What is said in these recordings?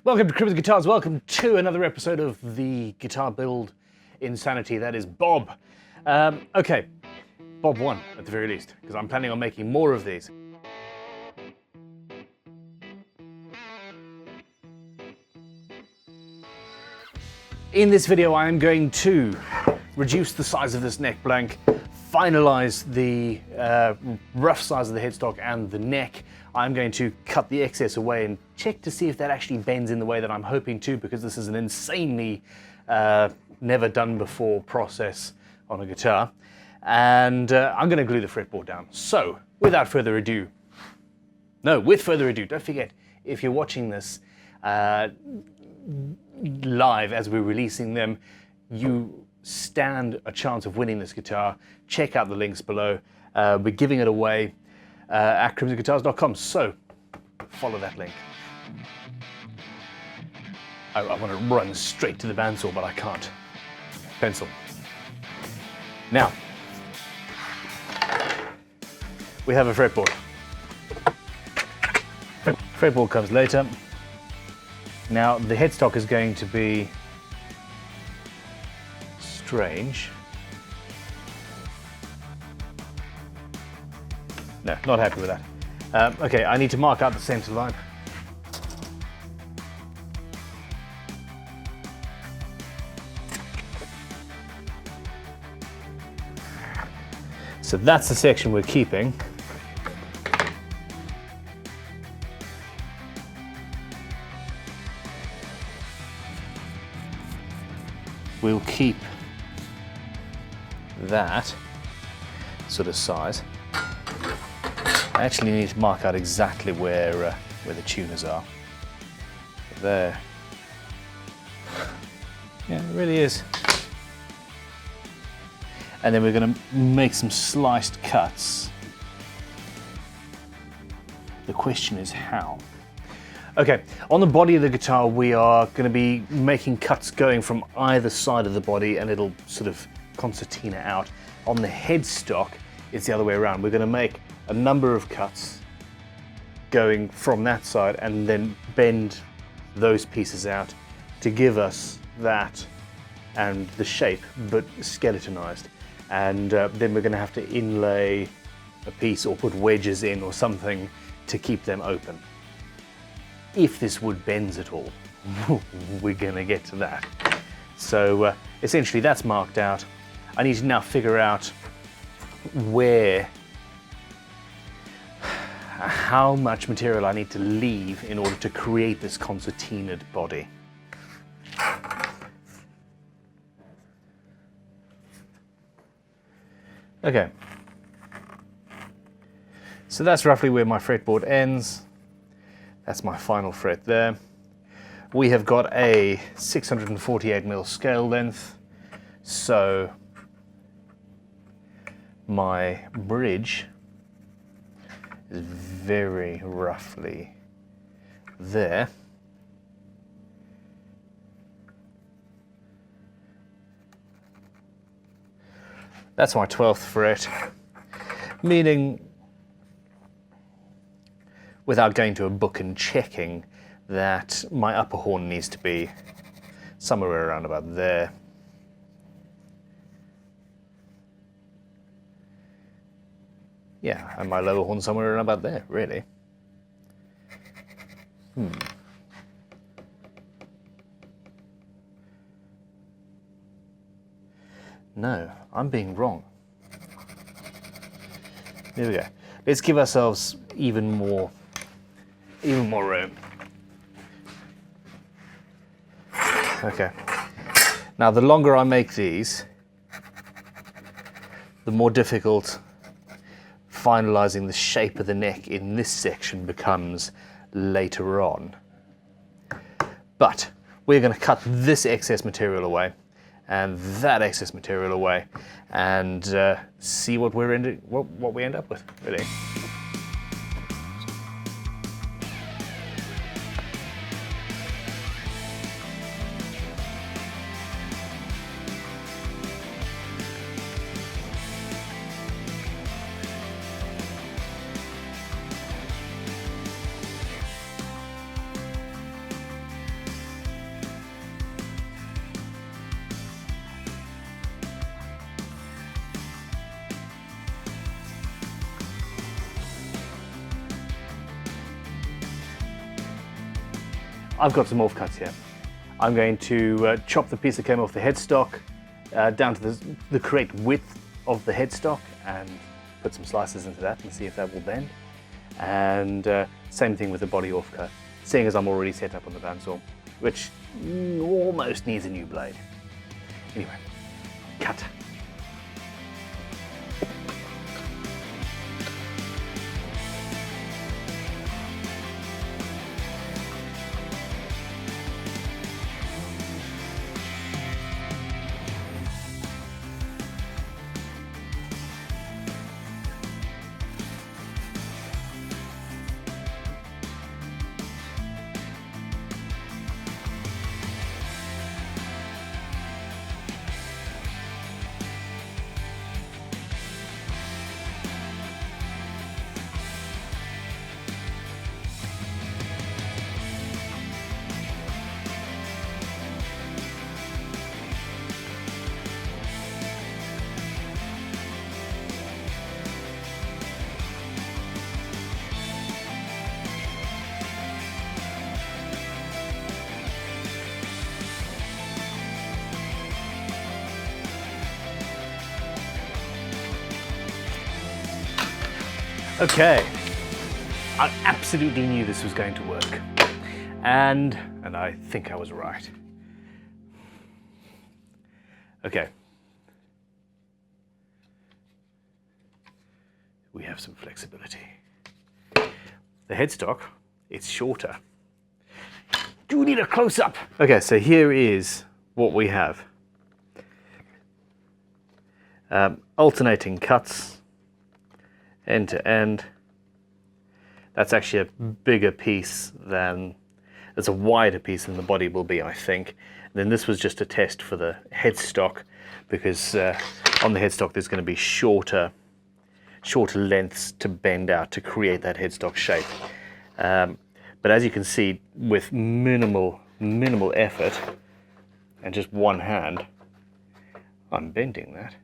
Welcome to Crowe Builds Guitars. Welcome to another episode of the guitar build insanity that is Bob. Okay, BoB1 at the very least, because I'm planning on making more of these. In this video, I am going to reduce the size of this neck blank, finalize the rough size of the headstock and the neck. I'm going to cut the excess away and check to see if that actually bends in the way that I'm hoping to, because this is an insanely never done before process on a guitar. And I'm going to glue the fretboard down. So without further ado, with further ado, don't forget, if you're watching this live as we're releasing them, you stand a chance of winning this guitar. Check out the links below. We're giving it away at CrowBuilds.com, so follow that link. I want to run straight to the bandsaw, but I can't. Pencil. Now, we have a fretboard. Fretboard comes later. Now, the headstock is going to be strange. No, not happy with that. Okay, I need to mark out the center line. So that's the section we're keeping. We'll keep that sort of size. I actually need to mark out exactly where the tuners are. There. Yeah, it really is. And then we're going to make some sliced cuts. The question is how. Okay, on the body of the guitar we are going to be making cuts going from either side of the body, and it'll sort of concertina out. On the headstock it's the other way around. We're going to make a number of cuts going from that side and then bend those pieces out to give us that and the shape, but skeletonized. And then we're going to have to inlay a piece or put wedges in or something to keep them open. If this wood bends at all, we're going to get to that. So essentially that's marked out. I need to now figure out how much material I need to leave in order to create this concertinaed body. Okay, so that's roughly where my fretboard ends. That's my final fret there. We have got a 648mm scale length, so my bridge is very roughly there. That's my 12th fret, meaning, without going to a book and checking, that my upper horn needs to be somewhere around about there. Yeah, and my lower horn somewhere around about there, really. No, I'm being wrong. There we go. Let's give ourselves even more room. Okay. Now, the longer I make these, the more difficult finalizing the shape of the neck in this section becomes later on. But we're going to cut this excess material away and that excess material away, and see what we end up with, really. I've got some offcuts here. I'm going to chop the piece that came off the headstock down to the correct width of the headstock and put some slices into that and see if that will bend. And same thing with the body offcut, seeing as I'm already set up on the bandsaw, which almost needs a new blade. Anyway, cut. Okay, I absolutely knew this was going to work, and I think I was right. Okay, we have some flexibility. The headstock, it's shorter. Do need a close-up. Okay, so here is what we have. Alternating cuts. End to end. That's actually a bigger piece than, it's a wider piece than the body will be, I think. And then this was just a test for the headstock, because on the headstock there's going to be shorter lengths to bend out to create that headstock shape. But as you can see, with minimal effort and just one hand, I'm bending that.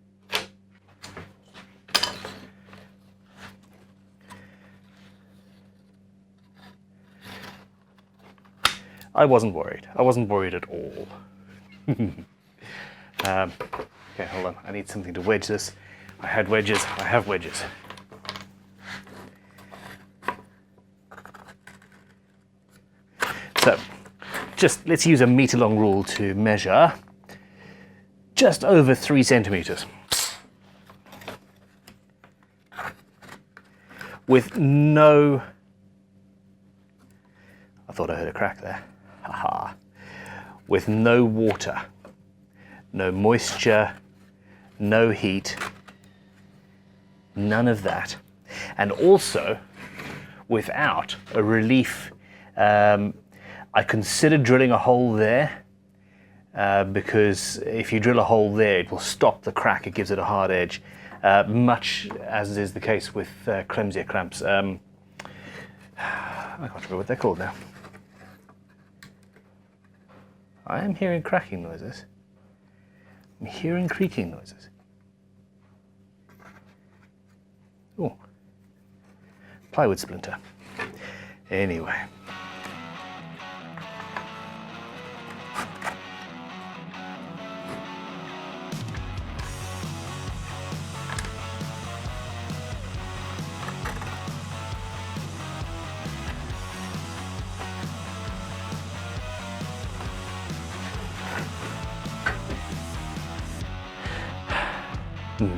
I wasn't worried. I wasn't worried at all. Okay, hold on. I need something to wedge this. I had wedges. I have wedges. So, just let's use a meter-long rule to measure just over 3 centimeters. With no... I thought I heard a crack there. Haha. With no water, no moisture, no heat, none of that. And also without a relief. I considered drilling a hole there because if you drill a hole there, it will stop the crack. It gives it a hard edge, much as is the case with Clemsier clamps. I can't remember what they're called now. I am hearing cracking noises. I'm hearing creaking noises. Oh, plywood splinter. Anyway.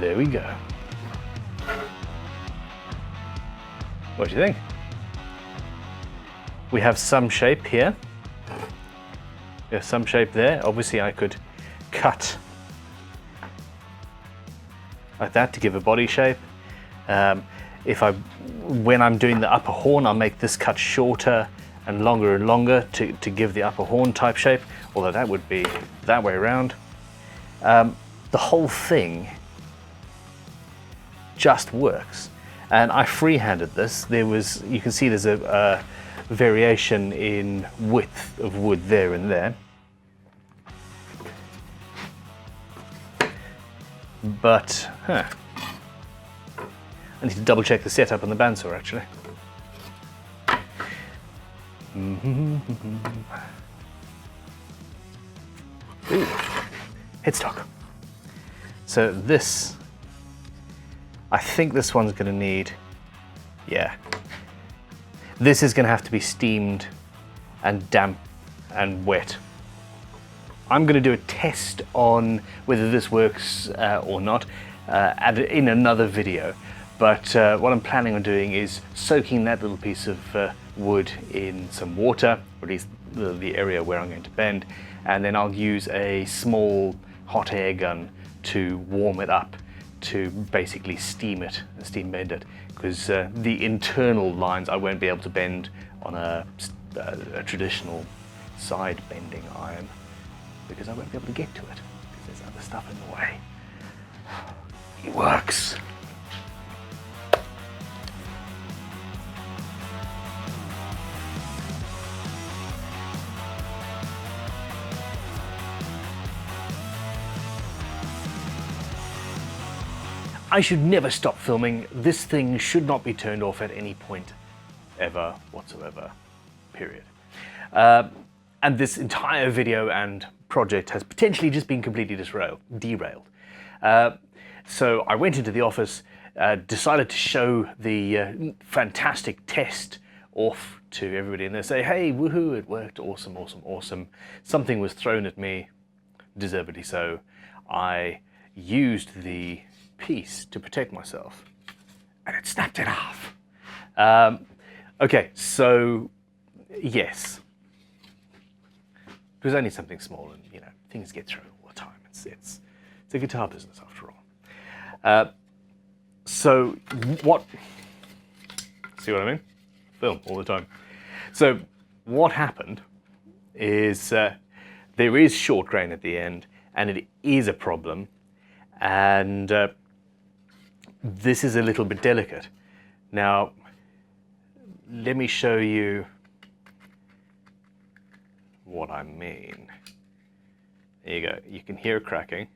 There we go. What do you think? We have some shape here. We have some shape there. Obviously I could cut like that to give a body shape. When I'm doing the upper horn, I'll make this cut shorter and longer to give the upper horn type shape, although that would be that way around. The whole thing just works. And I freehanded this. You can see there's a variation in width of wood there and there. But, I need to double check the setup on the bandsaw actually. Ooh. Headstock. So this, I think this one's going to need, yeah. This is going to have to be steamed and damp and wet. I'm going to do a test on whether this works or not in another video. But what I'm planning on doing is soaking that little piece of wood in some water, or at least the area where I'm going to bend, and then I'll use a small hot air gun to warm it up to basically steam bend it, because the internal lines I won't be able to bend on a traditional side bending iron, because I won't be able to get to it because there's other stuff in the way. It works. I should never stop filming. This thing should not be turned off at any point ever whatsoever, period. And this entire video and project has potentially just been completely derailed. So I went into the office, decided to show the fantastic test off to everybody, and they say, hey, woohoo, it worked, awesome, awesome, awesome. Something was thrown at me, deservedly so. I used the piece to protect myself, and it snapped it off. Okay, so yes, it was only something small, and you know, things get through all the time. It's a guitar business after all. So what? See what I mean? Film all the time. So what happened is there is short grain at the end, and it is a problem, and this is a little bit delicate. Now, let me show you what I mean. There you go. You can hear it cracking.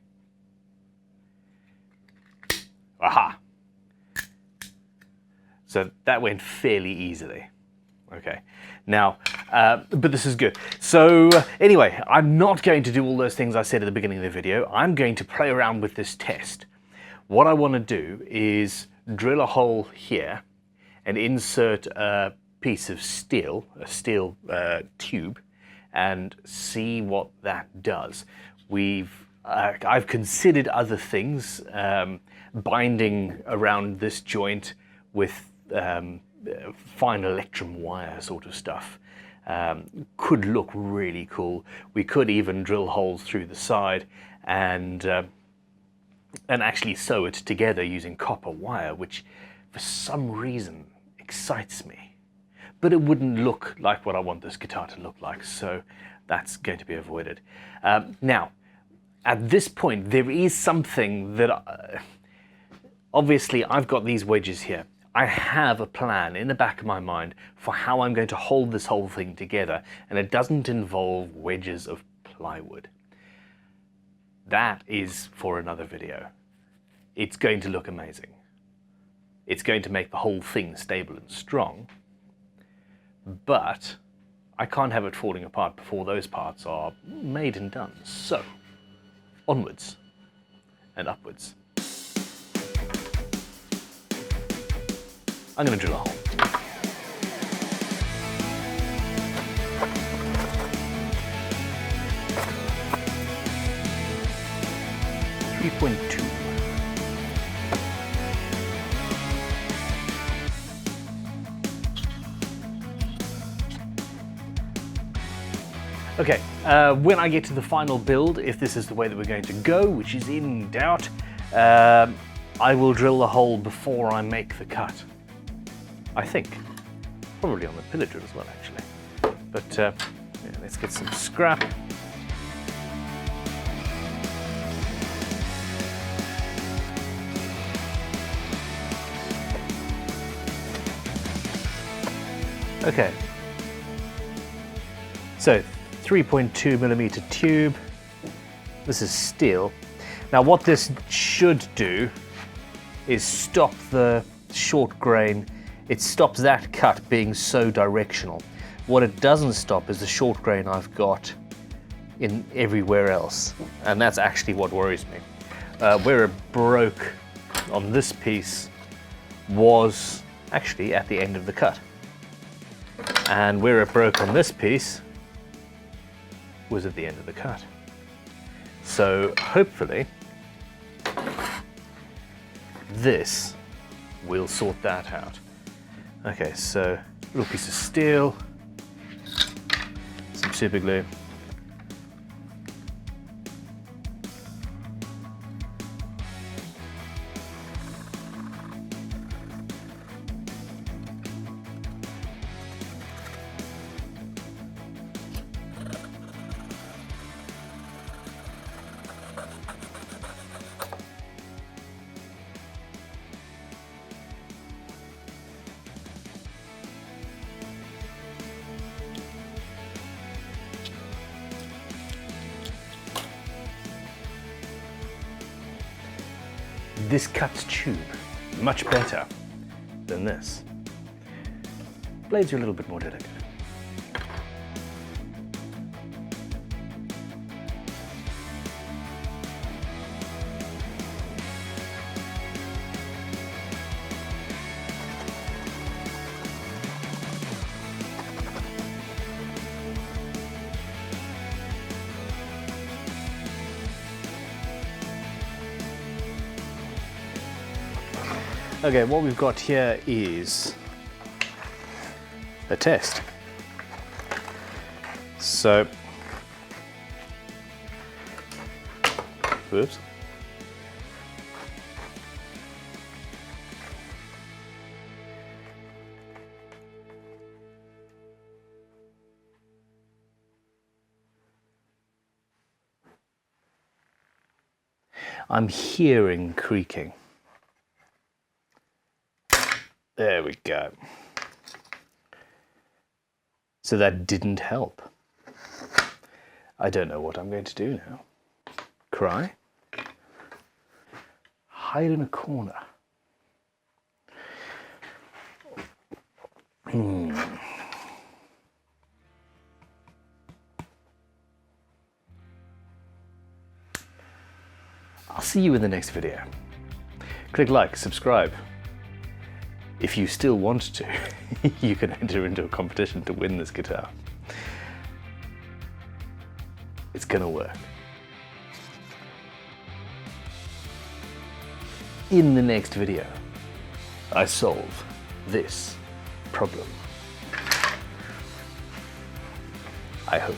Aha! So that went fairly easily. Okay. Now, but this is good. So anyway, I'm not going to do all those things I said at the beginning of the video. I'm going to play around with this test. What I want to do is drill a hole here and insert a piece of steel, a steel tube, and see what that does. I've considered other things, binding around this joint with fine electrum wire sort of stuff. Could look really cool. We could even drill holes through the side and actually sew it together using copper wire, which for some reason excites me. But it wouldn't look like what I want this guitar to look like, so that's going to be avoided. Now, at this point, there is something that obviously I've got these wedges here. I have a plan in the back of my mind for how I'm going to hold this whole thing together, and it doesn't involve wedges of plywood. That is for another video. It's going to look amazing. It's going to make the whole thing stable and strong, but I can't have it falling apart before those parts are made and done. So, onwards and upwards. I'm going to drill a hole. .2. Okay, when I get to the final build, if this is the way that we're going to go, which is in doubt, I will drill the hole before I make the cut. I think. Probably on the pillager as well, actually. But yeah, let's get some scrap. Okay. So, 3.2mm tube. This is steel. Now what this should do is stop the short grain. It stops that cut being so directional. What it doesn't stop is the short grain I've got in everywhere else, and that's actually what worries me. Where it broke on this piece was actually at the end of the cut, and where it broke on this piece was at the end of the cut. So hopefully this will sort that out. Okay, so little piece of steel, some super glue. This cuts tube much better than this. Blades are a little bit more delicate. Okay, what we've got here is a test. So, whoops. I'm hearing creaking. There we go. So that didn't help. I don't know what I'm going to do now. Cry? Hide in a corner? I'll see you in the next video. Click like, subscribe. If you still want to, you can enter into a competition to win this guitar. It's gonna work. In the next video, I solve this problem. I hope.